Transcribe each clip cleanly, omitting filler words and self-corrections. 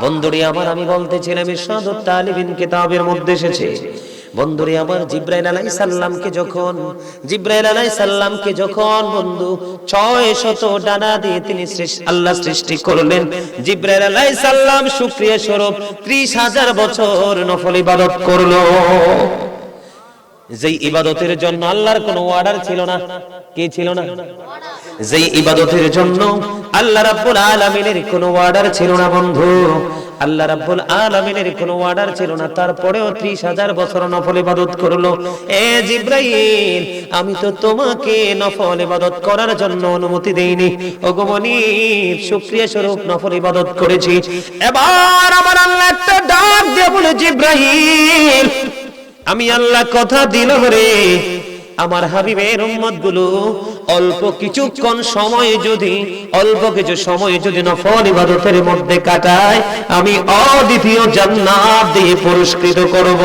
বন্ধুরে আমার, আমি বলতেছিলাম ইরশাদুত তালিবিন কিতাবের মধ্যে এসেছে, বন্ধুরে আমার, জিবরাইল আলাইহিস সালামকে যখন বন্ধু 600 ডানা দিয়ে তিনি আল্লাহ সৃষ্টি করলেন, জিবরাইল আলাইহিস সালাম শুকরিয়া স্বরূপ 30,000 বছর নফল ইবাদত করলো। যেই ইবাদতের জন্য আল্লাহর কোনো অর্ডার ছিল না, কি ছিল না? যেই ইবাদতের জন্য আল্লাহ রাব্বুল আলামিনের কোনো অর্ডার ছিল না বন্ধু, আল্লাহ রাব্বুল আলামিনের কোনো অর্ডার ছিল না, তারপরেও 30,000 বছর নফল ইবাদত করলো। এ জিবরাইল, আমি তো তোমাকে নফল ইবাদত করার জন্য অনুমতি দেইনি, ওগো মনিব, শুকরিয়া স্বরূপ নফল ইবাদত করেছি। এবার আমার আল্লাহ একটা ডাক দিয়ে বলে, জিবরাইল, আমি আল্লাহ কথা দিলাম রে, আমার হাবিবের উম্মতগুলো অল্প কিছু সময় যদি নফল ইবাদতের মধ্যে কাটায়, আমি অদ্বিতীয় জান্নাত দিয়ে পুরস্কৃত করব।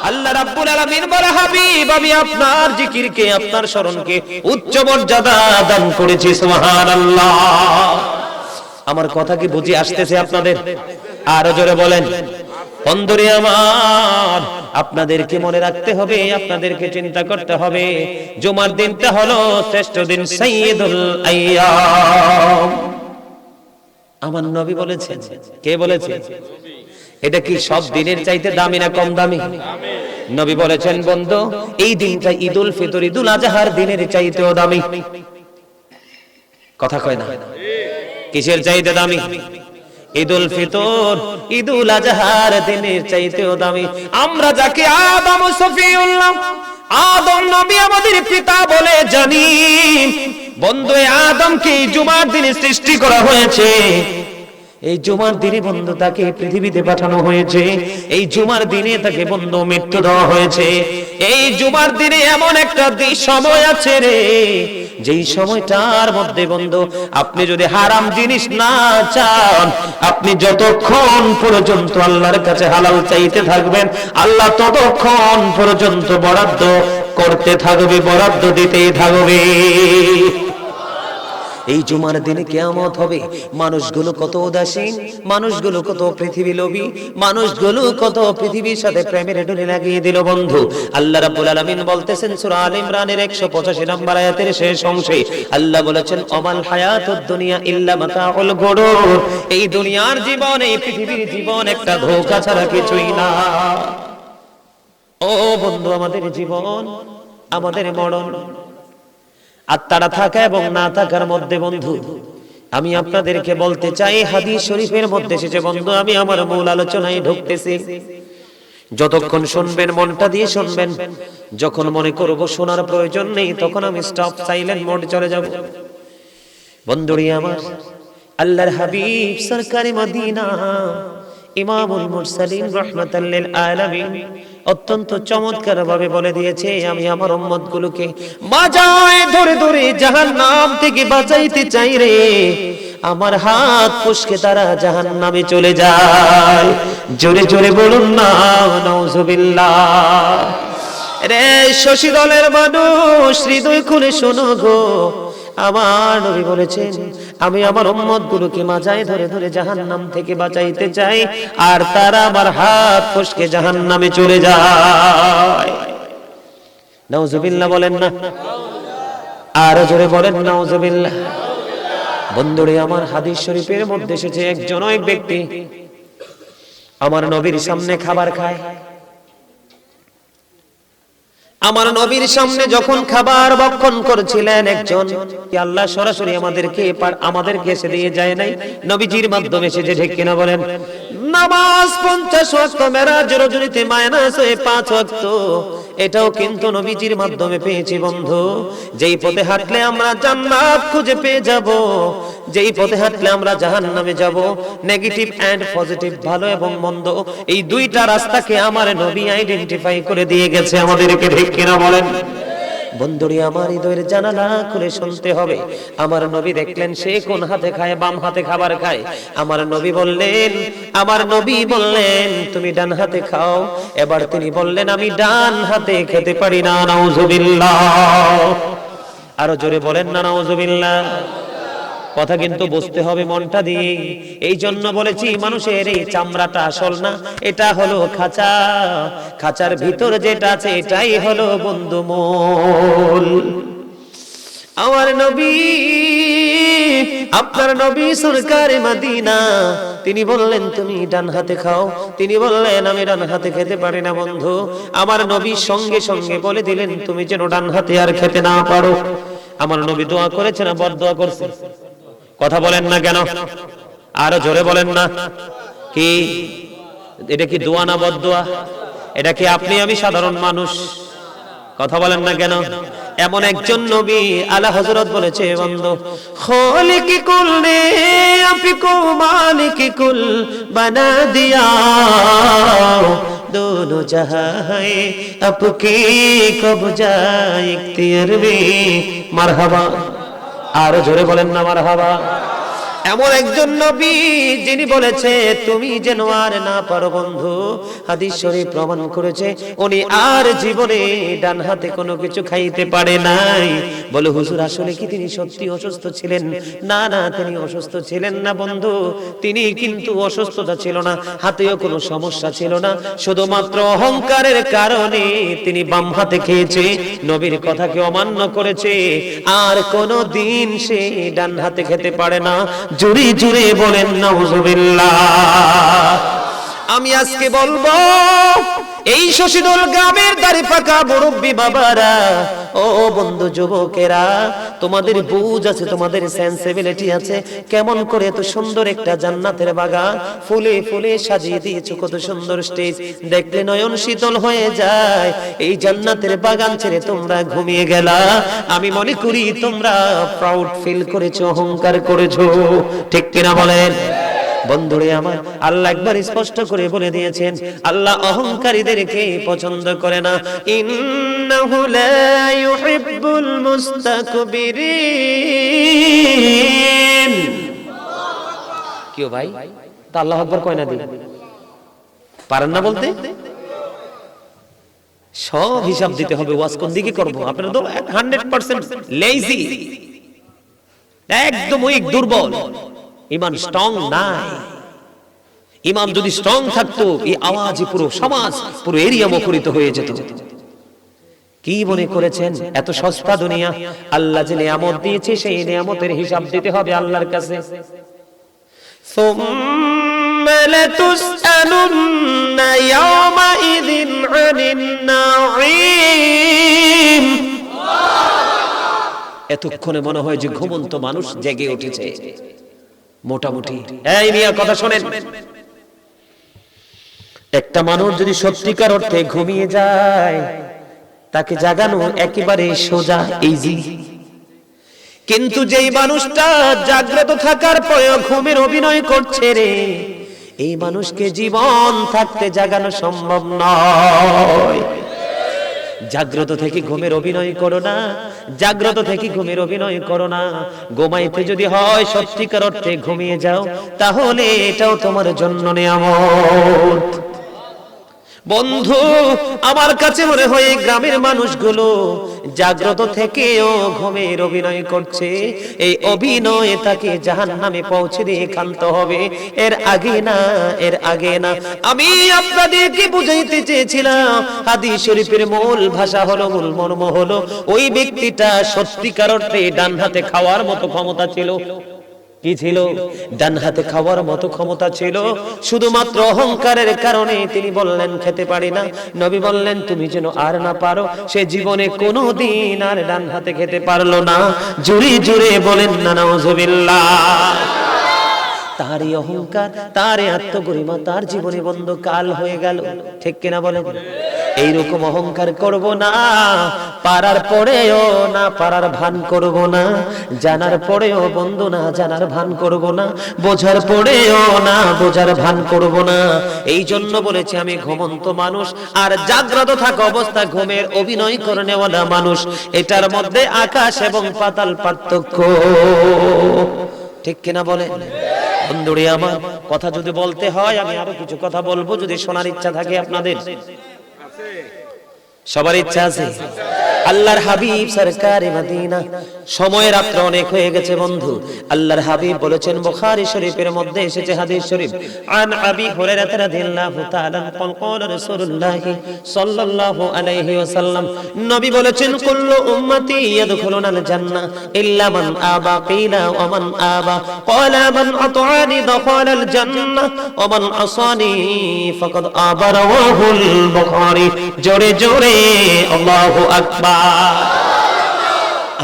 আল্লাহ রাব্বুল আলামিন বলে, হাবিব, আমি আপনার জিকিরকে, আপনার স্মরণকে উচ্চ মর্যাদা দান করেছি। সুবহানাল্লাহ। আমার কথা কি বুঝে আসতেছে আপনাদের? আরো জোরে বলেন। বন্ধুরে আমার, আপনাদেরকে মনে রাখতে হবে, আপনাদেরকে চিন্তা করতে হবে, জুমার দিনটা হলো শ্রেষ্ঠ দিন, সাইয়্যিদুল আইয়াম। আমার নবী বলেছেন। কে বলেছে? এটা কি সব দিনের চাইতে দামি না কম দামি? নবী বলেছেন, বন্ধু, এই দিনটা ঈদুল ফিতর, ঈদুল আজহার দিনের চাইতেও দামি। কথা কয় না? কিসের চাইতে দামি? ঈদুল ফিতর, ঈদুল আজহার দিনের চাইতেও দামি। আমরা যাকে আদম সফিউল্লাহ, আদম নবী আমাদের পিতা বলে জানি, বন্ধু, আদমকে জুমার দিনে সৃষ্টি করা হয়েছে। এই জুমার দিনে বন্ধু তাকে পৃথিবীতে পাঠানো হয়েছে, এই জুমার দিনে তাকে বন্ধু মৃত্যু দেওয়া হয়েছে। এই জুমার দিনে এমন একটা সময় আছে রে, যেই সময়টার মধ্যে বন্ধু আপনি যদি হারাম জিনিস না চান, আপনি যতক্ষণ পর্যন্ত আল্লাহর কাছে হালাল চাইতে থাকবেন, আল্লাহ ততক্ষণ পর্যন্ত বরাদ্দ করতে থাকবে, বরাদ্দ দিতেই থাকবে। এই জুমার দিনে কিয়ামত হবে, মানুষগুলো কত উদাসীন, মানুষগুলো কত পৃথিবী লোভী, মানুষগুলো কত পৃথিবীর সাথে প্রেমের ডোরে লাগিয়ে দিল বন্ধু। আল্লাহ রাব্বুল আলামিন বলতেছেন সূরা আলে ইমরানের 185 নম্বর আয়াতের শেষ অংশে, আল্লাহ বলেছেন, অমাল হায়াতুদ দুনিয়া ইল্লা মাতাউল গুরুর। এই দুনিয়ার জীবন, এই পৃথিবীর জীবন একটা ধোঁকা ছাড়া কিছুই না। ও বন্ধু, আমাদের জীবন, আমাদের মরণ, আত্মারা থাকা এবং না থাকার মধ্যে বন্ধু, আমি আপনাদেরকে বলতে চাই, হাদিস শরীফের মধ্যে এসেছে বন্ধু। আমি আমার মূল আলোচনায় ঢুকতেছি, যতক্ষণ শুনবেন মনটা দিয়ে শুনবেন, যখন মনে করব শোনার প্রয়োজন নেই, তখন আমি স্টপ সাইলেন্ট মোড চলে যাব। বন্ধুরি আমার, আল্লাহর হাবিব সরকারে মদিনা ইমামুল মুরসালিন রাহমাতাল লিল আলামিন অত্যন্ত চমৎকার ভাবে বলে দিয়েছে, আমি আমার উম্মতগুলোকে মাজায় ধরে ধরে জাহান্নাম থেকে বাঁচাইতে চাই রে, আমার হাত ফসকে তারা জাহান্নামে চলে যায়। জোরে জোরে বলুন না নাউজুবিল্লাহ। রে শশী দলের মানুষ, হৃদয় খুলে শোনো গো, আমার নবী বলেছেন, আমি আমার উম্মতগুলোকে মাজায় ধরে ধরে জাহান্নাম থেকে বাঁচাইতে চাই, আর তারা আমার হাত ফসকে জাহান্নামে চলে যায়। নাউজুবিল্লাহ বলেন না? আরো জোরে বলেন নাউজুবিল্লাহ। বন্ধুরে আমার, হাদিস শরীফের মধ্যে এসেছে, একজন এক ব্যক্তি আমার নবীর সামনে খাবার খায়। আমার নবীর সামনে যখন খাবার ভক্ষণ করছিলেন, একজন, আল্লাহ সরাসরি আমাদেরকে এসে দিয়ে যায় নাই, নবীজির মাধ্যমে এসেছে, ঠিক কিনা বলেন? নামাজ 50 ওয়াক্ত, মেরাজ রজনীতে মাইনাস হয়ে 5 ওয়াক্ত, এটাও কিন্তু নবীজির মাধ্যমে পেয়েছি বন্ধু। যেই পথে হাঁটলে আমরা জান্নাত খুঁজে পেয়ে যাব, যেই পথে হাঁটলে আমরা জাহান্নামে যাব, নেগেটিভ এন্ড পজিটিভ, ভালো এবং মন্দ, এই দুইটা রাস্তাকে আমার নবী আইডেন্টিফাই করে দিয়ে গেছে আমাদেরকে, ঠিক কিনা বলেন? বন্ধুরি আমার, হৃদয়ের জানালা খুলে শুনতে হবে। আমার নবী দেখলেন সে কোন হাতে খায়, বাম হাতে খাবার খায়। আমার নবী বললেন তুমি ডান হাতে খাও। এবার তিনি বললেন, আমি ডান হাতে খেতে পারি না। নাউজুবিল্লাহ। আরো জোরে বলেন না নাউজুবিল্লাহ। কথা কিন্তু বুঝতে হবে মনটা দিয়ে। এই জন্য বলেছি মানুষের এই চামড়াটা আসল না, এটা হলো খাঁচা। খাঁচার ভিতর যেটা আছে এটাই হলো বন্ধু মূল। আমার নবী, আপনার নবী সরকারে মদিনা, তিনি বললেন তুমি ডান হাতে খাও। তিনি বললেন আমি ডান হাতে খেতে পারি না বন্ধু। আমার নবী সঙ্গে সঙ্গে বলে দিলেন তুমি যেন ডান হাতে আর খেতে না পারো। আমার নবী দোয়া করেছে না বদদোয়া করছে? কথা বলেন না কেন? আরো জোরে বলেন না। কি এটা কি দোয়া না বদদোয়া? এটা কি আপনি আমি সাধারণ মানুষ? কথা বলেন না কেন? এমন একজন নবী আলা হযরত বলেছে বন্ধু, খালিকি কুল নে আপিকো মালিকি কুল বানা দিয়া, दोनों जहां है आपके कब्जा इख्तियार में মারহাবা। আর জোরে বলেন না মারহাবা। এমন একজন নবী যিনি বলেছে তুমি যেন আর না পারো বন্ধু। হাদিস শরীফ প্রমাণ করেছে উনি আর জীবনে ডান হাতে কোনো কিছু খাইতে পারে নাই। বলে হুজুর আসলে কি তিনি সত্যি অসুস্থ ছিলেন? না না, তিনি অসুস্থ ছিলেন না বন্ধু। তিনি কিন্তু অসুস্থতা ছিল না, হাতেও কোনো সমস্যা ছিল না, শুধুমাত্র অহংকারের কারণে তিনি বাম হাতে খেয়েছে, নবীর কথাকে অমান্য করেছে, আর কোনো দিন সে ডান হাতে খেতে পারে না। জুরি জুরি বলেন নাউজুবিল্লাহ। আমি আজকে বলবো এই শশীদল গ্রামের দাড়ি পাকা মুরব্বি বাবারা, ও বন্ধু যুবকেরা, তোমাদের বুঝ আছে, তোমাদের সেন্সিবিলিটি আছে। কেমন করে এত সুন্দর একটা জান্নাতের বাগান ফুলে ফুলে সাজিয়ে দিয়েছো, কত সুন্দর স্টেজ, দেখলে নয়ন শীতল হয়ে যায়। এই জান্নাতের বাগান ছেড়ে তোমরা ঘুমিয়ে গেলা। আমি মনে করি তোমরা প্রাউড ফিল করেছো, অহংকার করেছো, ঠিক কিনা বলেন? বন্ধুরে আমার, আল্লাহ একবার স্পষ্ট করে বলে দিয়েছেন আল্লাহ অহংকারীদেরকে পছন্দ করে না। ইন্নাহু লা ইউহিব্বুল মুস্তাকবিরিন। কি ভাই, তা আল্লাহ আকবার কয় না দিন পারেন না বলতে? সব হিসাব দিতে হবে, ওয়াজ কোন দিকে করব। আপনারা তো 100% লেজি, একদম উইক, দুর্বল, ইমান স্ট্রং নাই। ইমান যদি স্ট্রং থাকতো এই আওয়াজই পুরো সমাজ, পুরো এরিয়া মুখরিত হয়ে যেত। কি মনে করেছেন এত সস্তা দুনিয়া? আল্লাহ যে নিয়ামত দিয়েছে সেই নিয়ামতের হিসাব দিতে হবে আল্লাহর কাছে। সুম্মা লাতুসআলুন্না ইয়াওমাইযিন আনিন নাঈম। এতক্ষণে মনে হয় যে ঘুমন্ত মানুষ জেগে উঠেছে মোটামুটি। এই মিয়া কথা শোনেন, একটা মানুষ যদি সত্যিকার অর্থে ঘুমিয়ে যায় তাকে জাগানো একেবারে সোজা, ইজি। কিন্তু যেই মানুষটা জাগ্রত থাকার পরেও ঘুমের অভিনয় করছে রে, এই মানুষকে জীবন থাকতে জাগানো সম্ভব নয়। জাগ্রত থেকে ঘুমের অভিনয় করো না, জাগ্রত থেকে ঘুমের অভিনয় করো না। ঘুমাইতে যদি হয় সত্যিকার অর্থে ঘুমিয়ে যাও, তাহলে এটাও তোমার জন্য নিয়ামত। বন্ধু আমার কাছে মনে হয় গ্রামের মানুষগুলো জাগ্রত থেকেও ঘুমের অভিনয় করছে। এই অভিনয় তাকে জাহান্নামে পৌঁছে দিয়ে ক্ষান্ত হবে, এর আগে না, এর আগে না। আমি আপনাদেরকে বুঝাইতে চেয়েছিলাম হাদিস শরীফের মূল ভাষা হলো, মূল মর্ম হলো, ওই ব্যক্তিটা সত্যিকার অর্থে ডান হাতে খাওয়ার মতো ক্ষমতা ছিল। কি ছিল? ডান হাতে খাওয়ার মতো ক্ষমতা ছিল, শুধুমাত্র অহংকারের কারণে তিনি বললেন খেতে পারি না। নবী বললেন তুমি যেন আর না পারো। সে জীবনে কোনোদিন আর ডান হাতে খেতে পারলো না। জুড়ে জুড়ে বলেন না নাউজুবিল্লাহ। তারই অহংকার, তার আত্মগরিমা তার জীবনে বন্ধ কাল হয়ে গেল, ঠিক কিনা বলেন? এইরকম অহংকার করব না, পারার পরেও না পারার ভান করব না, জানার পরেও বন্ধু না জানার ভান করব না, বোঝার পরেও না বোঝার ভান করব না। এই জন্য বলেছি আমি ঘুমন্ত মানুষ আর জাগ্রত থাকা অবস্থা ঘুমের অভিনয় করে নেওয়ালা মানুষ, এটার মধ্যে আকাশ এবং পাতাল পার্থক্য, ঠিক কিনা বলেন? বন্ধুরে আমার, কথা যদি বলতে হয় আমি আরো কিছু কথা বলবো, যদি শোনার ইচ্ছা থাকে আপনাদের। সবার ইচ্ছা আছে? আল্লাহর হাবিব সরকারে মদিনা, সময় রাত্র অনেক হয়ে গেছে বন্ধু। আল্লাহর হাবিব বলেছেন, বুখারী শরীফের মধ্যে এসেছে হাদিস শরীফ, আন আবি হুরায়রা রাদিয়াল্লাহু তাআলা قال قال রাসূলুল্লাহ সাল্লাল্লাহু আলাইহি ওয়াসাল্লাম, নবী বলেছেন, কুল্লু উম্মতি ইয়াদখুলুনাল জান্নাহ ইল্লা মান আবা, কিলা ওয়া মান আবা, ক্বালা মান আতআনি দাখালাল জান্নাহ ওয়া মান আসানি ফাকাদ আবা, রাওয়াহুল বুখারী। জোরে জোরে আল্লাহু আকবার।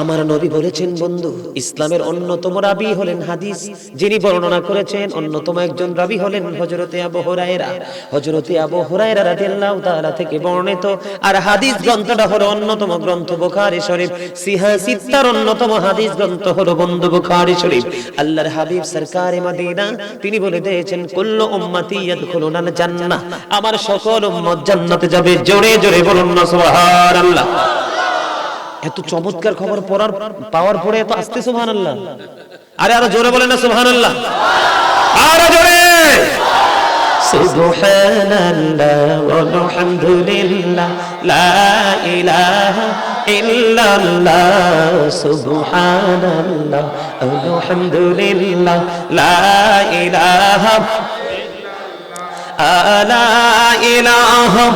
আমার নবী বলেছেন বন্ধু, ইসলামের অন্যতম রাবী হলেন, হাদিস যিনি বর্ণনা করেছেন অন্যতম একজন রাবী হলেন হযরতে আবু হুরায়রা। হযরতে আবু হুরায়রা রাদিয়াল্লাহু তাআলা থেকে বর্ণিত। আর হাদিস গ্রন্থটা হলো অন্যতম গ্রন্থ বুখারী শরীফ। সিত্তার অন্যতম হাদিস গ্রন্থ হলো বন্ধু বুখারী শরীফ। আল্লাহর হাবিব সরকারে মদিনা তিনি বলে দিয়েছেন, কুল্লু উম্মতি ইয়াদখুলুনাল জান্নাহ, আমার সকল উম্মত জান্নাতে যাবে। জোরে জোরে বলুন না সুবহানাল্লাহ। এত চমৎকার খবর পাওয়ার পরে এত আস্তে সুবহানাল্লাহ। আরো জোরে বলেন না সুবহানাল্লাহ, আরো জোরে। সুবহানাল্লাহ ওয়ালহামদুলিল্লাহ লা ইলাহা ইল্লাল্লাহ, সুবহানাল্লাহ ওয়ালহামদুলিল্লাহ লা ইলাহা লা ইলাহা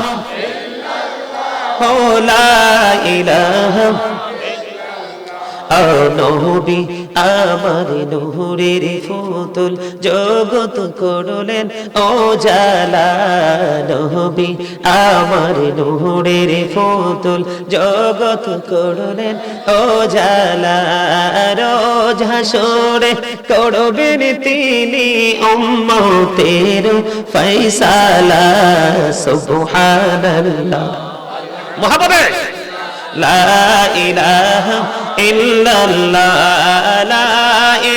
লা ইলাহা। নবী আমার নূরের ফুতুল, জগৎ করলেন ও জালা। নবী আমার নূরের ফুতুল, জগৎ করলেন ও জালা। রোজ হাসরে করবেন তিনি উম্মতের ফয়সালা। সুবহানাল্লাহ মুহাব্বতে লা ইলাহা ইল্লাল্লাহ, লা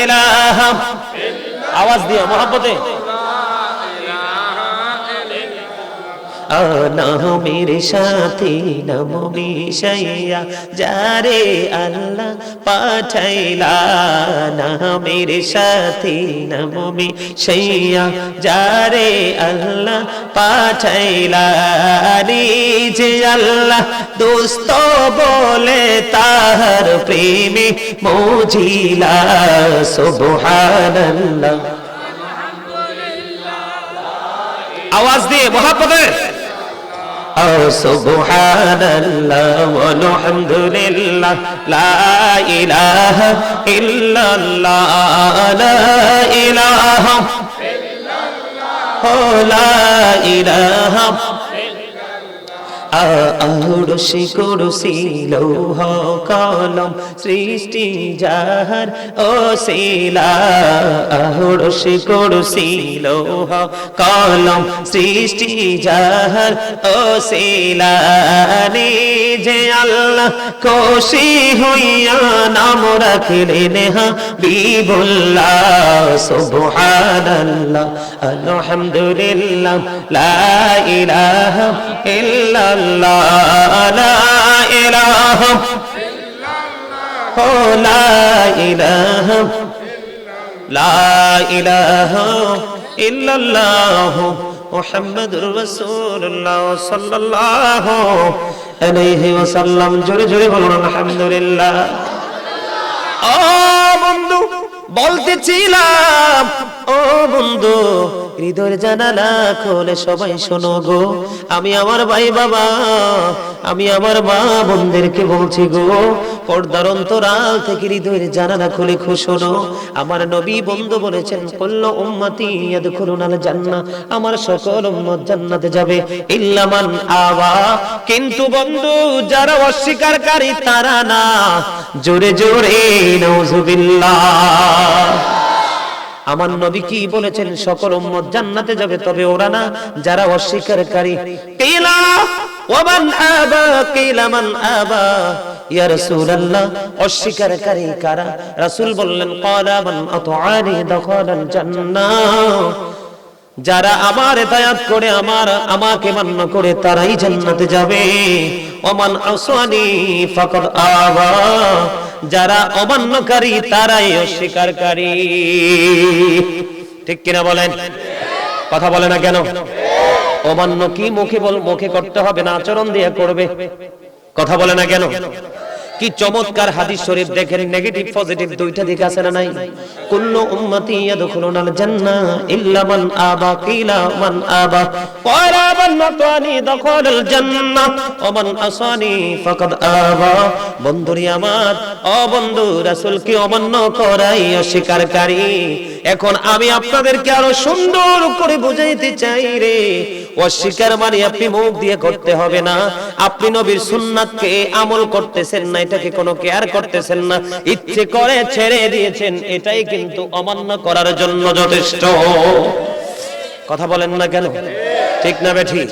ইলাহা, আওয়াজ দিয়ে মুহাব্বতে। নামের সাথে নাম মিশাইয়া যারে আল্লাহ পাঠাইলা। নামের সাথে নাম মিশাইয়া যারে আল্লাহ পাঠাইলা। নিজে আল্লাহ দোস্ত বলে তাহার প্রেমে মজিলা। সুবহানাল্লাহ, আওয়াজ দিয়ে মুহাব্বতে। সুবহানাল্লাহ ওয়ালহামদুলিল্লাহ লা ইলাহা ইল্লাল্লাহ, লা ইলাহা ইল্লাল্লাহ, লা ইলাহা। আরশি কুরসি লৌহ কলম সৃষ্টি যাহার ওসিলা। আরশি কুরসি লৌহ কলম সৃষ্টি যাহার ওসিলা। নিজে আল্লাহ খুশি হইয়া নাম রাখলেন হাবিবুল্লাহ। সুবহানাল্লাহ আলহামদুলিল্লাহ লা ইলাহা ইল্লাল্লাহ, লা ইলাহা ইল্লাল্লাহ, লা ইলাহা, লা ইলাহা ইল্লাল্লাহ মুহাম্মাদুর রাসূলুল্লাহ সাল্লাল্লাহু আলাইহি ওয়াসাল্লাম। জোরে জোরে বলুন আলহামদুলিল্লাহ। ও বন্ধু বলতেছিলাম, ও বন্ধু হৃদয়ের জানালা খোলে সবাই শোনো গো। আমি আমার ভাই বাবা, আমি আমার মা বোনদেরকে বলছি গো, পর্দার অন্তরাল থেকে হৃদয়ের জানালা খুলে শোনো। আমার নবী বন্ধু বলেছেন, কুল্লু উম্মতি ইয়াদখুলুনাল জান্নাহ, আমার সকল উম্মত জান্নাতে যাবে ইল্লা মান আবা। কিন্তু বন্ধু যারা অস্বীকারী তারা না। জোরে জোরে নাউযুবিল্লাহ। আমার নবী কি বলেছেন? সকল উম্মত জান্নাতে যাবে, তবে ওরা না যারা অস্বীকারী। কিলা ওয়া মান আবা, কিলা মান আবা ইয়া রাসূলুল্লাহ, অস্বীকারী কারা? রাসূল বললেন, ক্বালা মান আতআনি দাখালাল জান্নাহ, যারা আমার ইতায়াত করে আমাকে মান্য করে তারাই জান্নাতে যাবে। ওমান আসানি ফাকাদ আবা, যারা অমান্যকারী তারাই অস্বীকারী। ঠিক কিনা বলেন? কথা বলে না কেন? অমান্য কি মুখে করতে হবে না আচরণ দিয়ে করবে? কথা বলে না কেন? কি চমৎকার হাদিস শরীফ দেখেন, নেগেটিভ পজিটিভ দুইটা দিক আছে না নাই? কুল্লু উম্মতি ইয়াদখুলুনাল জান্নাহ ইল্লা মান আবা, কিলা মান আবা ক্বালা মান আতানি দাখালাল জান্নাহ ওয়া মান আসানি ফাকাদ আবা। বন্ধুরি আমার, ও বন্ধু, রাসূলকে অমান্য করাই অস্বীকারী। এখন আমি আপনাদেরকে আরো সুন্দর করে বুঝাইতে চাই রে, অস্বীকার মানে আপনি মুখ দিয়ে করতে হবে না, আপনি নবীর সুন্নাতকে আমল করতেছেন না, এটাকে কোনো কেয়ার করতেছেন না, ইচ্ছে করে ছেড়ে দিয়েছেন, এটাই কিন্তু অমান্য করার জন্য যথেষ্ট। কথা বলেন না কেন? ঠিক না বেঠিক?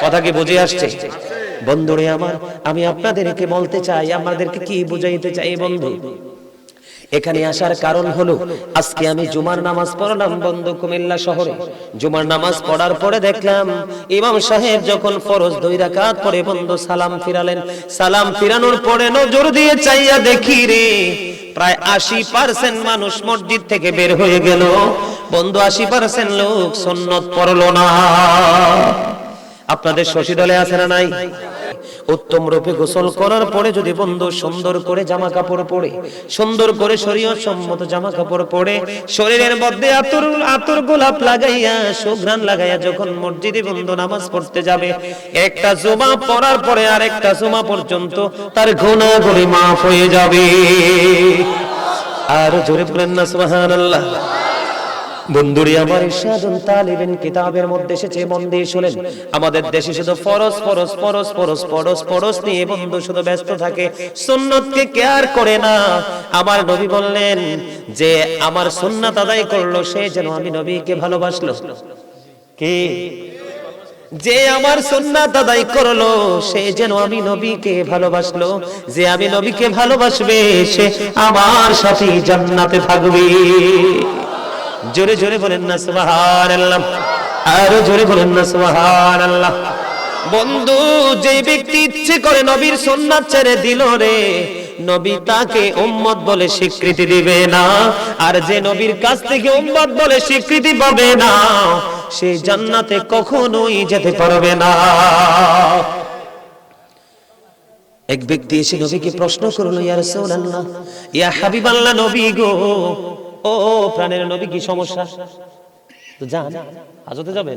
কথা কি বুঝে আসছে? বন্ধুরে আমার, আমি আপনাদেরকে বলতে চাই, আমাদেরকে কি বুঝাইতে চাই বন্ধু? এখানে আসার কারণ হলো, আজকে আমি জুমার নামাজ পড়লাম বন্ধু কুমিল্লা শহরে। জুমার নামাজ পড়ার পরে দেখলাম ইমাম সাহেব যখন ফরজ 2 রাকাত পড়ে বন্ধু সালাম ফিরালেন, সালাম ফিরানোর পরে নজর দিয়ে চাইয়া দেখি রে, প্রায় 80% মানুষ মসজিদ থেকে বের হয়ে গেল বন্ধু। 80% লোক সুন্নত পড়লো না। আপনাদের শশী দলে আছে না নাই? উত্তম রূপে গোসল করার পরে যদি বন্ধু সুন্দর করে জামা কাপড় পরে, সুন্দর করে শরীয়ত সম্মত জামা কাপড় পরে, শরীরের মধ্যে আতর গোলাপ লাগাইয়া সুঘ্রাণ লাগাইয়া যখন মসজিদে বন্ধু নামাজ পড়তে যাবে, একটা জুমা পড়ার পরে আর একটা জুমা পর্যন্ত তার গুনাহগুলি মাফ হয়ে যাবে। আর জোরে বলেন না সুবহানাল্লাহ। বন্ধুরি আমার, ইরশাদুল তালিবিন কিতাবের মধ্যে এসেছে, মন দিয়ে শুনেন। আমাদের দেশে শুধু ফরজ নিয়ে বন্ধু শুধু ব্যস্ত থাকে, সুন্নতকে কেয়ার করে না। আমার নবী বললেন যে আমার সুন্নাত আদায় করলো সে যেন আমি নবীকে ভালোবাসলো। কি? যে আমার সুন্নাত আদায় করলো সে যেন আমি নবীকে ভালোবাসলো। যে আমি নবীকে ভালোবাসবে সে আমার সাথে জান্নাতে থাকবে। জোরে জোরে বলেন না সুবহানাল্লাহ। আরো জোরে বলেন না সুবহানাল্লাহ। বন্ধু, যে ব্যক্তি ইচ্ছে করে নবীর সুন্নাত ছেড়ে দিল রে, নবী তাকে উম্মত বলে স্বীকৃতি দিবে না। আর যে নবীর কাছ থেকে উম্মত বলে স্বীকৃতি পাবে না, সে জান্নাতে কখনোই যেতে পারবে না। এক ব্যক্তি এসে নবীকে প্রশ্ন করলো, ইয়া রাসূলুল্লাহ, ইয়া হাবিবাল্লাহ, নবী গো, ও প্রাণের নবী, কি সমস্যা? তো যান, হাজতে যাবেন,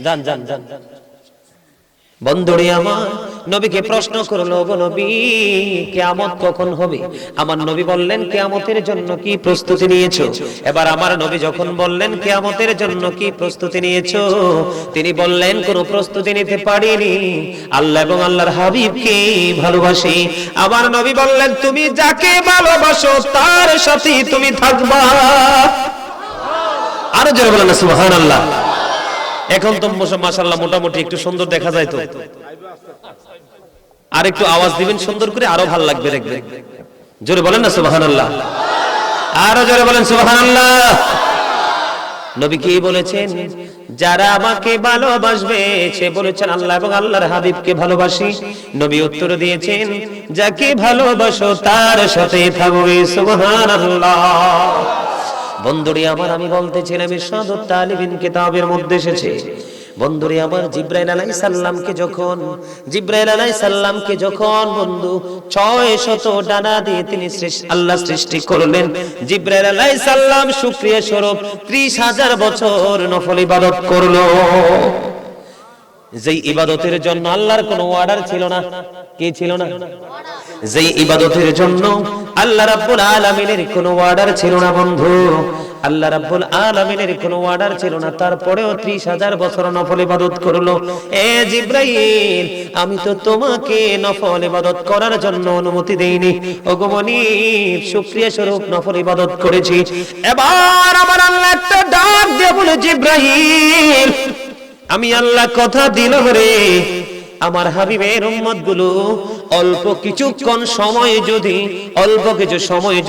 যান যান যান। বন্ধুরে আমার, নবীকে প্রশ্ন করলো, গো নবী, কিয়ামত কখন হবে? আমার নবী বললেন, কিয়ামতের জন্য কি প্রস্তুতি নিয়েছো? এবার আমার নবী যখন বললেন কিয়ামতের জন্য কি প্রস্তুতি নিয়েছো, তিনি বললেন কোনো প্রস্তুতি নিতে পারিনি, আল্লাহ এবং আল্লাহর হাবিবকে ভালোবাসি। আমার নবী বললেন, তুমি যাকে ভালোবাসো তার সাথে তুমি থাকবা। আরো জোরে বলেন সুবহানাল্লাহ। এখন তো মাশাআল্লাহ মোটামুটি একটু সুন্দর দেখা যায়। তো আর একটু আওয়াজ দিবেন সুন্দর করে, আরো ভালো লাগবে দেখবেন। জোরে বলেন না সুবহানাল্লাহ। আরো জোরে বলেন সুবহানাল্লাহ। নবী কি বলেছেন? যারা আমাকে ভালোবাসবে, সে বলেছেন আল্লাহ এবং আল্লাহর হাবিবকে ভালোবাসি। নবী উত্তর দিয়েছেন, যাকে ভালোবাসো তার সাথে থাকবে। সুবহানাল্লাহ। বন্ধুরে আমার, আমি বলতেছিলাম ইরশাদুত তালিবিন কিতাবের মধ্যে এসেছে। বন্ধুরে আমার, জিবরাইল আলাইহিস সালামকে যখন বন্ধু 600 ডানা দিয়ে তিনি আল্লাহ সৃষ্টি করলেন, জিবরাইল আলাইহিস সালাম শুকরিয়া স্বরূপ 30,000 বছর নফল ইবাদত করলো। যেই ইবাদতের জন্য আল্লাহর কোনো অর্ডার ছিল না। কি ছিল না? যেই ইবাদতের জন্য আল্লাহ রাব্বুল আলামিনের কোনো অর্ডার ছিল না বন্ধু, আল্লাহ রাব্বুল আলামিনের কোনো অর্ডার ছিল না, তারপরেও 30,000 বছর নফল ইবাদত করলো। এ জিবরাইল, আমি তো তোমাকে নফল ইবাদত করার জন্য অনুমতি দেইনি, ওগো মনিব, শুকরিয়া স্বরূপ নফল ইবাদত করেছি। এবার আমার আল্লাহ একটা ডাক দিয়ে বলে, জিবরাইল, আমি আল্লাহ কথা দিলাম রে, আমার হাবিবের উম্মতগুলো অল্প কিছুক্ষণ সময়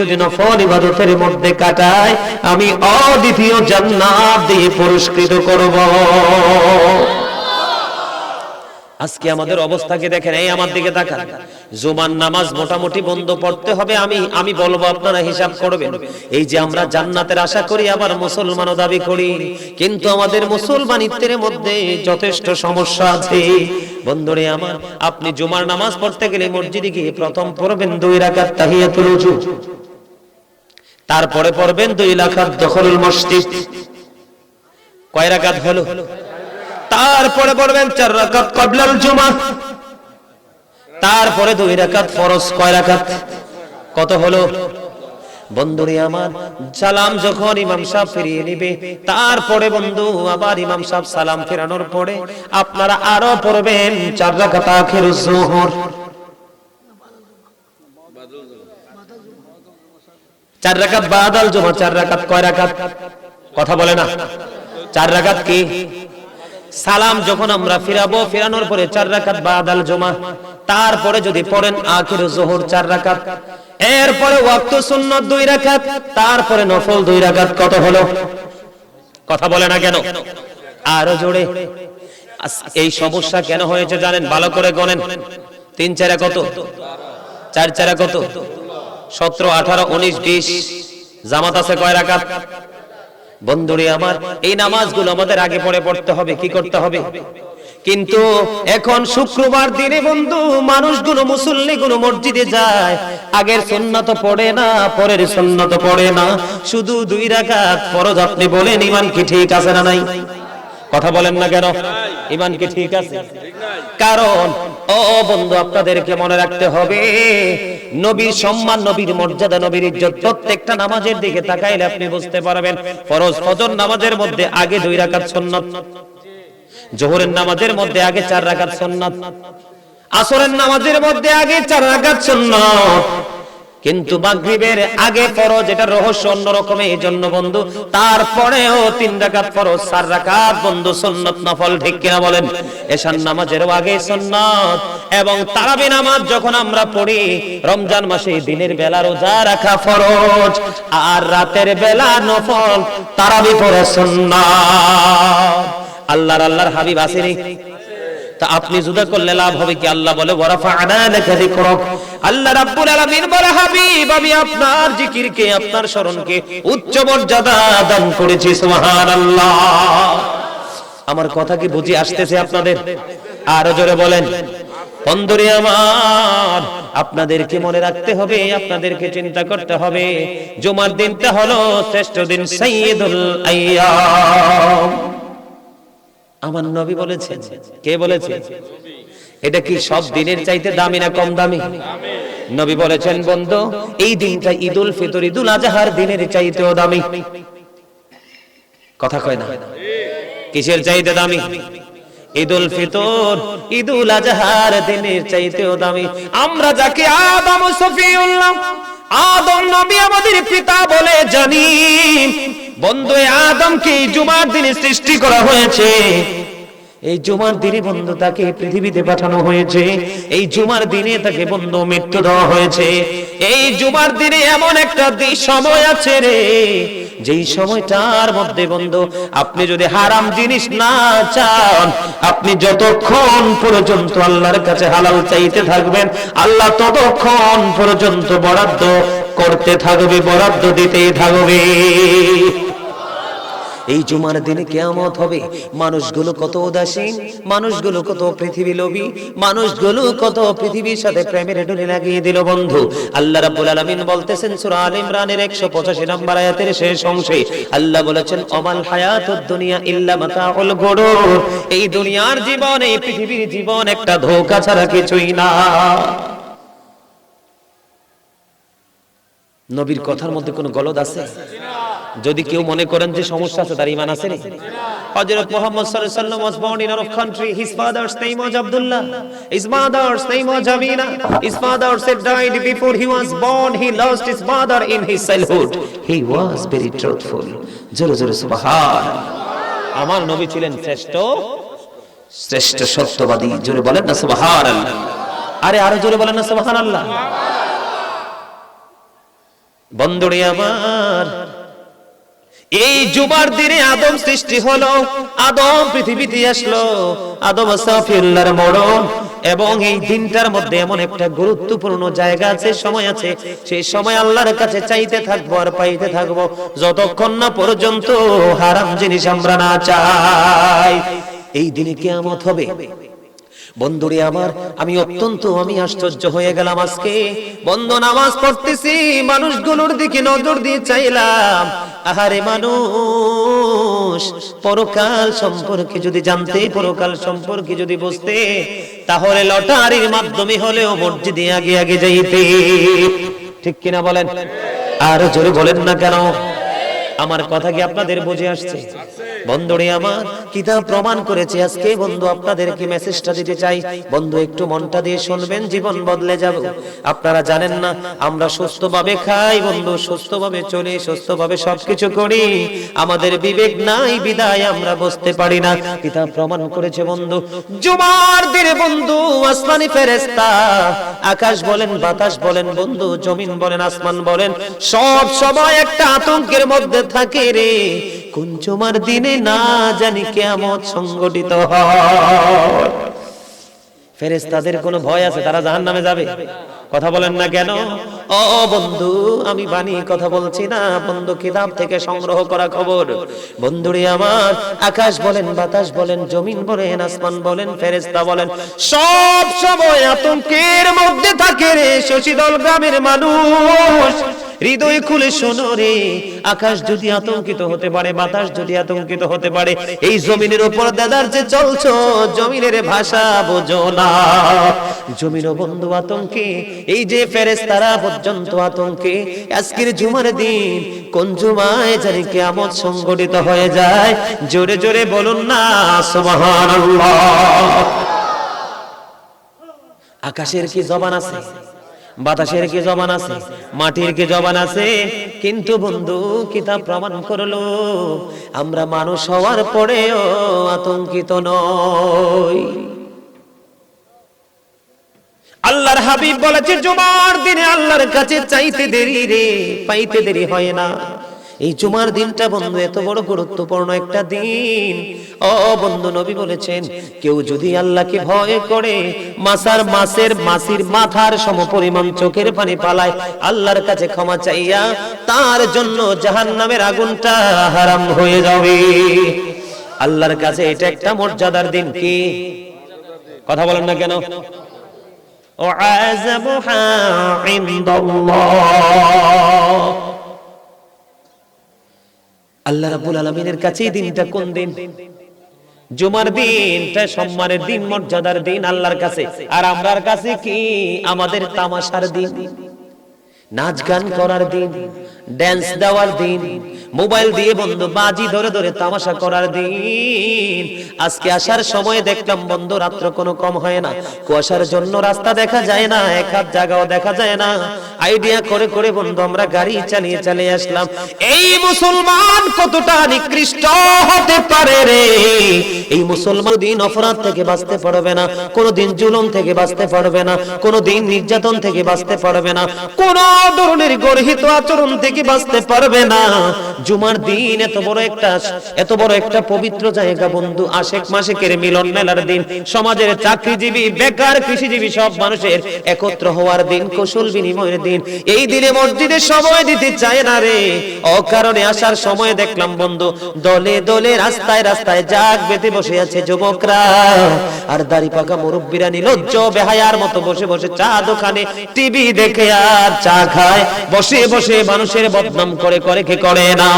যদি নফল ইবাদতের মধ্যে কাটায়, আমি অদ্বিতীয় জান্নাত দিয়ে পুরস্কৃত করব। আজকে আমাদের অবস্থাকে দেখেন, এই আমার দিকে তাকান। জুমার নামাজ মোটামুটি বন্ধ পড়তে হবে, আমি বলবো, আপনারা হিসাব করবেন। এই যে আমরা জান্নাতের আশা করি, আবার মুসলমানও দাবি করি, কিন্তু আমাদের মুসলমানিত্বের মধ্যে যথেষ্ট সমস্যা আছে। বন্ধুরে আমার, আপনি জুমার নামাজ পড়তে গেলে মসজিদে গিয়ে প্রথম পড়বেন 2 রাকাত তাহিয়াতুল ওযু, তারপরে পড়বেন 2 রাকাত দখলুল মসজিদ। কয় রাকাত হলো? তারপরে পড়বেন 4 রাকাত ক্বাবলাল জুমা, তারপরে 2 রাকাত ফরজ। কয় রাকাত? কত হলো? বন্ধুরে আমার, সালাম যখন ইমাম সাহেব ফিরিয়ে নিবে, তারপরে বন্ধু আবার ইমাম সাহেব সালাম ফেরানোর পরে আপনারা আরো পড়বেন 4 রাকাত আখিরুজ যুহর। 4 রাকাত বাদাল জুমা। 4 রাকাত কয় রাকাত? কথা বলে না। 4 রাকাত কি? সালাম যখন আমরা ফিরাবো, ফিরানোর পরে 4 রাকাত বাদাল জুমা, তারপরে যদি পড়েন আখিরুজ যুহর 4 রাকাত, এরপরে ওয়াক্ত সুন্নাত 2 রাকাত, তারপরে নফল 2 রাকাত। কত হলো? কথা বলে না কেন? আরো জোরে। এই সমস্যা কেন হয়েছে জানেন? ভালো করে গণেন। 3 4 কত? 4 4 কত? 17 18 19 20। জামাত আছে কয় রাকাত? বন্ধুরে আমার, এই নামাজগুলো আমাদের আগে পরে পড়তে হবে। কি করতে হবে? কিন্তু এখন শুক্রবার দিনে বন্ধু মানুষগুলো, মুসল্লিগুলো মসজিদে যায়, আগের সুন্নাত পড়ে না, পরের সুন্নাত পড়ে না, শুধু 2 রাকাত ফরজ। আপনি বলেন ইমান কি ঠিক আছে না নাই? কথা বলেন না কেন? ইমান কি ঠিক আছে? কারণ ও বন্ধু, আপনাদেরকে মনে রাখতে হবে, নবীর সম্মান, নবীর মর্যাদা, নবীর ইজ্জত প্রত্যেকটা নামাজের দিকে তাকাইলে আপনি বুঝতে পারবেন। ফরজ ফজর নামাজের মধ্যে আগে 2 রাকাত সুন্নাত, জোহরের নামাজের মধ্যে আগে 4 রাকাত সুন্নাত, আসরের নামাজের মধ্যে আগে 4 রাকাত সুন্নাত, কিন্তু মাগরিবের আগে ফরজ। এটা রহস্য অন্যরকম। এই জন্য বন্ধু তারপরেও 3 রাকাত ফরজ, 4 রাকাত বন্ধু সুন্নাত নফল। ঠিক কিনা বলেন? এশার নামাজের আগে সুন্নাত। এবং তারাবি নামাজ যখন আমরা পড়ি, রমজান মাসে দিনের বেলা রোজা রাখা ফরজ, আর রাতের বেলা নফল তারাবি পড়া সুন্নাত। আল্লাহর হাবিব আসেনি? তা আপনি জুদা করলে লাভ হবে কি? আল্লাহ বলে ওয়ারাফা'না লাকা যিকরাক। আল্লাহ রাব্বুল আলামিন বলে, হাবিব আমি আপনার জিকিরকে, আপনার স্মরণকে উচ্চ মর্যাদা দান করেছি। সুবহানাল্লাহ। আমার কথা কি বুঝি আসতেছে আপনাদের? আরো জোরে বলেন। বন্ধুরে আমার, আপনাদেরকে মনে রাখতে হবে, আপনাদেরকে চিন্তা করতে হবে, জুমার দিনটা হলো শ্রেষ্ঠ দিন, সাইয়্যিদুল আইয়াম। আমার নবী বলেছেন। কে বলেছে? এটা কি সব দিনের চাইতে দামি না কম দামি? নবী বলেছেন বন্ধু, এই দিনটা ঈদুল ফিতর, ঈদুল আজহার দিনের চাইতেও দামি। কথা কয় না? কিসের চাইতে দামি? ঈদুল ফিতর, ঈদুল আজহার দিনের চাইতেও দামি। আমরা যাকে আদম সফিউল্লাহ, আদম নবী আমাদের পিতা বলে জানি, বন্ধু আদমকে জুমার দিনে সৃষ্টি করা হয়েছে। এই জুমার দিনে বন্ধু তাকে পৃথিবীতে পাঠানো হয়েছে। এই জুমার দিনে তাকে বন্ধু মৃত্যু দেওয়া হয়েছে। এই জুমার দিনে এমন একটা সময় আছে রে, যেই সময়টার মধ্যে বন্ধু আপনি যদি হারাম জিনিস না চান, আপনি যতক্ষণ পর্যন্ত আল্লাহর কাছে হালাল চাইতে থাকবেন, আল্লাহ ততক্ষণ পর্যন্ত বরাদ্দ করতে থাকবে, বরাদ্দ দিতেই থাকবে। এই জুমার দিনে কিয়ামত হবে। মানুষগুলো কত উদাসীন, মানুষগুলো কত পৃথিবী লোভী, মানুষগুলো কত পৃথিবীর সাথে প্রেমের ডুরি লাগিয়ে দিল বন্ধু। আল্লাহ রাব্বুল আলামিন বলতেছেন সূরা আলে ইমরানের 185 নম্বর আয়াতের শেষ অংশে আল্লাহ বলেছেন, অমাল হায়াতুদ দুনিয়া ইল্লা মাতাউল গুরুর। এই দুনিয়ার জীবন, এই পৃথিবীর জীবন একটা ধোঁকা ছাড়া কিছুই না। নবীর কথার মধ্যে কোনো গলদ আছে? যদি কেউ মনে করেন যে সমস্যা আছে, তার ঈমান আছে না? হযরত মুহাম্মদ সাল্লাল্লাহু আলাইহি ওয়াসাল্লাম was born in Arab country. His father's name was Abdullah. His mother's name was Amina. His father said died before he was born. He lost his mother in his childhood. He was very truthful. জোরে জোরে সুবহান। আমার নবী ছিলেন শ্রেষ্ঠ সত্যবাদী। জোরে বলেন না সুবহানাল্লাহ। আরে আরো জোরে বলেন না সুবহানাল্লাহ। বন্ধুরে আমার, এই জুমার দিনে আদম সৃষ্টি হলো, আদম পৃথিবীতে আসলো, আদম আসাফিউল্লাহর মরণ। এবং এই দিনটার মধ্যে এমন একটা গুরুত্বপূর্ণ জায়গা আছে, সময় আছে, সেই সময় আল্লাহর কাছে চাইতে থাকবো আর পাইতে থাকবো যতক্ষণ না পর্যন্ত হারাম জিনিস আমরা না চাই। এই দিনে কিয়ামত হবে। বন্ধুরে আমার, আমি আশ্চর্য হয়ে গেলাম আজকে। বন্ধু, নামাজ পড়তেছি, মানুষগুলোর দিকে নজর দিয়ে চাইলাম, আহারে মানুষ, পরকাল সম্পর্কে যদি জানতে, পরকাল সম্পর্কে যদি বুঝতে, তাহলে লটারির মাধ্যমে হলেও মসজিদে আগে আগে যাইতে। ঠিক কিনা বলেন? আর জোরে বলেন না কেন? আমার কথা কি আপনাদের বুঝে আসছে? বন্ধুরে আমার, কিতাব প্রমাণ করেছে। আজকে বন্ধু আপনাদেরকে মেসেজটা দিতে চাই, বন্ধু একটু মনটা দিয়ে শুনবেন, জীবন বদলে যাবে। আপনারা জানেন না, আমরা সুস্থভাবে খাই বন্ধু, সুস্থভাবে চলি, সুস্থভাবে সবকিছু করি, আমাদের বিবেক নাই বিদায় আমরা বুঝতে পারি না। কিতাব প্রমাণ করেছে বন্ধু, জুমার দিনে বন্ধু আসমানি ফেরেশতা, আকাশ বলেন, বাতাস বলেন বন্ধু, জমিন বলেন, আসমান বলেন, সব সময় একটা আতঙ্কের মধ্যে থাকে রে। কোন জুমার দিনে না জানি কিয়ামত সংঘটিত হয়। ফেরেশতাদের কোনো ভয় আছে? তারা জাহান্নামে যাবে? কথা বলেন না কেন? ও বন্ধু, আমি বানিয়ে কথা বলছি না বন্ধু, কিতাব থেকে সংগ্রহ করা খবর। বন্ধুরে আমার, আকাশ বলেন, বাতাস বলেন, জমিন বলেন, আসমান বলেন, ফেরেশতা বলেন, সব সময় আতঙ্কের মধ্যে থাকে রে শশীদল গ্রামের মানুষ। হৃদয় খুলে শোনো রে, আকাশ যদি আতঙ্কিত হতে পারে, বাতাস যদি আতঙ্কিত হতে পারে, এই জমিনের উপর দাদার যে চলছো, জমিনের ভাষা বোঝো না। জমিনও বন্ধু আতঙ্কে, এই যে ফেরেশতারা পর্যন্ত আতঙ্কে। আজকের জুমার দিন, কোন জুমায় জানি কিয়ামত সংঘটিত হয়ে যায়? জোরে জোরে বলুন না সুবহানাল্লাহ। আকাশের কি জবান আছে? বাতাসের কি জবান আছে? মাটির কি জবান আছে? কিন্তু বন্ধু, কিতাব প্রমাণ করলো আমরা মানুষ হওয়ার পরেও আতঙ্কিত নই। আল্লাহর হাবিব বলেছে, জুমার দিনে আল্লাহর কাছে চাইতে দেরি রে, পাইতে দেরি হয় না। এই জুমার দিনটা বন্ধু এত বড় গুরুত্বপূর্ণ একটা দিন। ও বন্ধু, নবী বলেছেন, কেউ যদি আল্লাহকে ভয় করে, মাছির মাথার সমপরিমাণ চোখের পানি পালায়, আল্লাহর কাছে ক্ষমা চাইয়া, তার জন্য জাহান্নামের আগুনটা হারাম হয়ে যাবে। আল্লাহর কাছে এটা একটা মর্যাদার দিন। কি কথা বলেন না কেন? ও আযাবুহা ইনদাল্লাহ, আল্লাহ রাব্বুল আলামিনের কাছে এই দিনটা কোন দিন? জুমার দিনটা সম্মানের দিন, মর্যাদার দিন আল্লাহর কাছে। আর আমরার কাছে কি? আমাদের তামাশার দিন, নাচ গান করার দিন, ড্যান্স দেওয়ার দিন, মোবাইল দিয়ে বন্ধু বাজি ধরে ধরে তামাশা করার দিন। আজকে আসার সময় দেখলাম বন্ধু, রাত্র কোনো কম হয় না, কুয়াশার জন্য রাস্তা দেখা যায় না, এক হাত জায়গাও দেখা যায় না। আইডিয়া করে করে বন্ধু আমরা গাড়ি চালিয়ে চালিয়ে আসলাম। এই মুসলমান কতটা নিকৃষ্ট হতে পারে রে! এই মুসলমান দিন অপরাধ থেকে বাঁচতে পারবে না, কোনোদিন জুলুম থেকে বাঁচতে পারবে না, কোনোদিন নির্যাতন থেকে বাঁচতে পারবে না, কোন ধরনের গর্হিত আচরণ থেকে বাঁচতে পারবে না। জুমার দিন এত বড় একটা পবিত্র জায়গা বন্ধু, আশেক মাশেকের মিলন মেলার দিন, সমাজের চাকরিজীবী, বেকার, কৃষিজীবী সব মানুষের একত্র হওয়ার দিন, কৌশল বিনিময়ের দিন। এই দিনে মসজিদে সময় দিতে চায় না রে। অকারণে আসার সময় দেখলাম বন্ধু, দলে দলে রাস্তায় রাস্তায় জাগ বেঁধে বসে আছে যুবকরা, আর দাড়ি পাকা মুরব্বীরা নির্লজ্জ বেহায়ার মতো বসে বসে চা দোকানে টিভি দেখে আর চা খায়, বসে বসে মানুষের বদনাম করে কে করে না।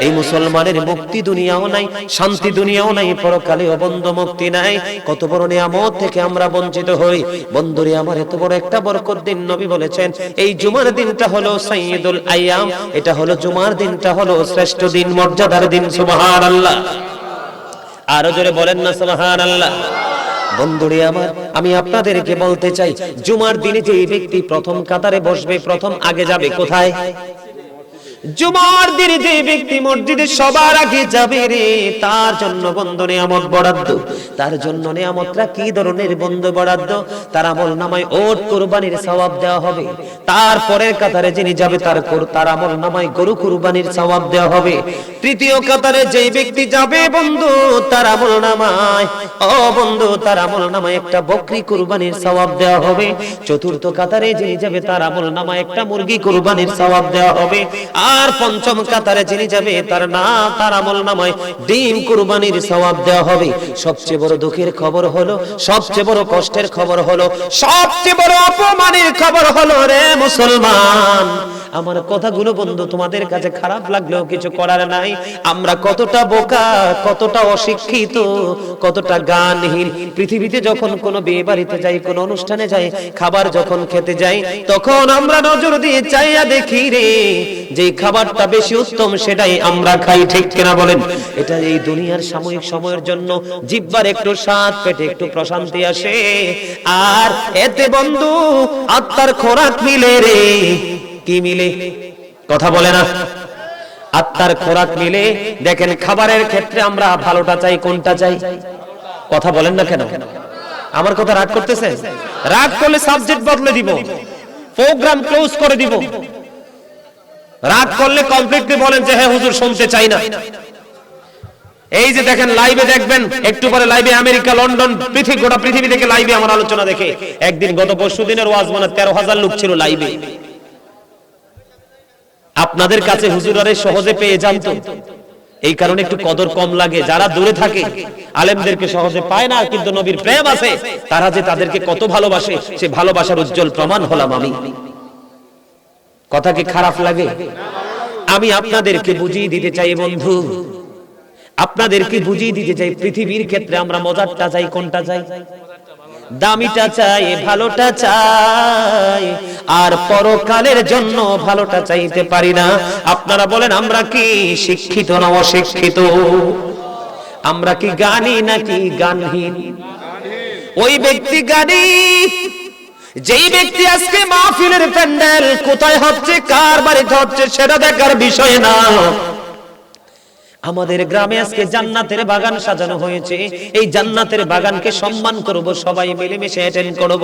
এই মুসলমানের মুক্তি দুনিয়াও নাই, শান্তি দুনিয়াও নাই, পরকালেও বন্ধু মুক্তি নাই। কত বড় নিয়ামত থেকে আমরা বঞ্চিত হই। বন্ধুরে আমার, এত বড় একটা বরকত দিন। নবী বলেছেন, এই জুমার দিনটা হলো সাইয়্যিদুল আইয়াম, এটা হলো জুমার দিনটা হলো শ্রেষ্ঠ দিন, মর্যাদার দিন। সুবহানাল্লাহ। আরো জোরে বলেন না সুবহানাল্লাহ। বন্ধুরে আমার, আমি আপনাদেরকে বলতে চাই, জুমার দিনে যে ব্যক্তি প্রথম কাতারে বসবে, প্রথম আগে যাবে কোথায়? জুমার দিনে যে ব্যক্তি মসজিদে সবার আগে যাবে রে, তার জন্য বন্ধু নিয়ামত বরাদ্দ। তার জন্য নিয়ামতরা কি ধরনের বন্ধু বরাদ্দ? তার আমল নামায় ওট কুরবানির সওয়াব দেওয়া হবে। তারপরের কাতারে যিনি যাবে তার আমল নামায় গরু কুরবানির সওয়াব দেওয়া হবে। তৃতীয় কাতারে যেই ব্যক্তি যাবে বন্ধু, তার আমল নামায় তার আমল নামায় একটা বকরি কুরবানির সওয়াব দেওয়া হবে। চতুর্থ কাতারে যিনি যাবে তার আমল নামায় একটা মুরগি কুরবানির সওয়াব দেওয়া হবে। আর পঞ্চম কাতারে যিনি যাবে তার আমল নামায় ডিম কুরবানির সওয়াব দেওয়া হবে। সবচেয়ে বড় দুঃখের খবর হলো, সবচেয়ে বড় কষ্টের খবর হলো, সবচেয়ে বড় অপমানের খবর হলো রে মুসলমান, আমার কথাগুলো বন্ধু তোমাদের কাছে খারাপ লাগলেও কিছু করার নাই। আমরা কতটা বোকা, কতটা অশিক্ষিত, কতটা জ্ঞানহীন। পৃথিবীতে যখন কোনো বিয়ে বাড়িতে যাই, কোনো অনুষ্ঠানে যাই, খাবার যখন খেতে যাই, তখন আমরা নজর দিয়ে চাইয়া দেখি রে, যে খাবারটা বেশি উত্তম সেটাই আমরা খাই, ঠিক কিনা বলেন? এটা এই দুনিয়ার সাময়িক সময়ের জন্য, জিহ্বার একটু স্বাদ, পেটে একটু প্রশান্তি আসে, আর এতে বন্ধু আত্মার খোরাক মিলে রে। কি মিলে? কথা বলে না। আত্মার খোরাক মিলে। দেখেন খাবারের ক্ষেত্রে আমরা ভালোটা চাই, কোনটা চাই? কথা বলেন না কেন? আমার কথা রাগ করতেছে? রাগ করলে সাবজেক্ট বদলে দিব, প্রোগ্রাম ক্লোজ করে দিব। রাগ করলে কমপ্লিটলি বলেন যে হ্যাঁ হুজুর শুনতে চাই না। এই যে দেখেন লাইভে দেখবেন, একটু পরে লাইভে আমেরিকা, লন্ডন, গোটা পৃথিবী থেকে লাইভে আমার আলোচনা দেখে। একদিন গত পরশু দিনের ওয়াজ মানে 13,000 লোক ছিল লাইভে। আপনাদের কাছে হুজুরারে সহজে পেয়ে যান তো, এই কারণে একটু কদর কম লাগে। যারা দূরে থাকে আলেমদেরকে সহজে পায় না, কিন্তু নবীর প্রেম আছে, তারা যে তাদেরকে কত ভালোবাসে, সে ভালোবাসার উজ্জ্বল প্রমাণ হলাম আমি। কথা কি খারাপ লাগে? আমি আপনাদেরকে বুঝিয়ে দিতে চাই বন্ধু, আপনাদেরকে বুঝিয়ে দিতে চাই, পৃথিবীর ক্ষেত্রে আমরা মজারটা চাই, কোনটা চাই? দামিটা চাই, ভালোটা চাই, আর পরকালের জন্য ভালোটা চাইতে পারি না। আপনারা বলেন আমরা কি শিক্ষিত না অশিক্ষিত? আমরা কি জ্ঞানী নাকি জ্ঞানহীন? ওই ব্যক্তি জ্ঞানী যেই ব্যক্তি আজকে মাহফিলের প্যান্ডেল কোথায় হচ্ছে, কার বাড়িতে হচ্ছে, সেটা দেখার বিষয় না। আমাদের গ্রামে আজকে জান্নাতের বাগান সাজানো হয়েছে, এই জান্নাতের বাগানকে সম্মান করব, সবাই মিলেমিশে অ্যাটেন্ড করব।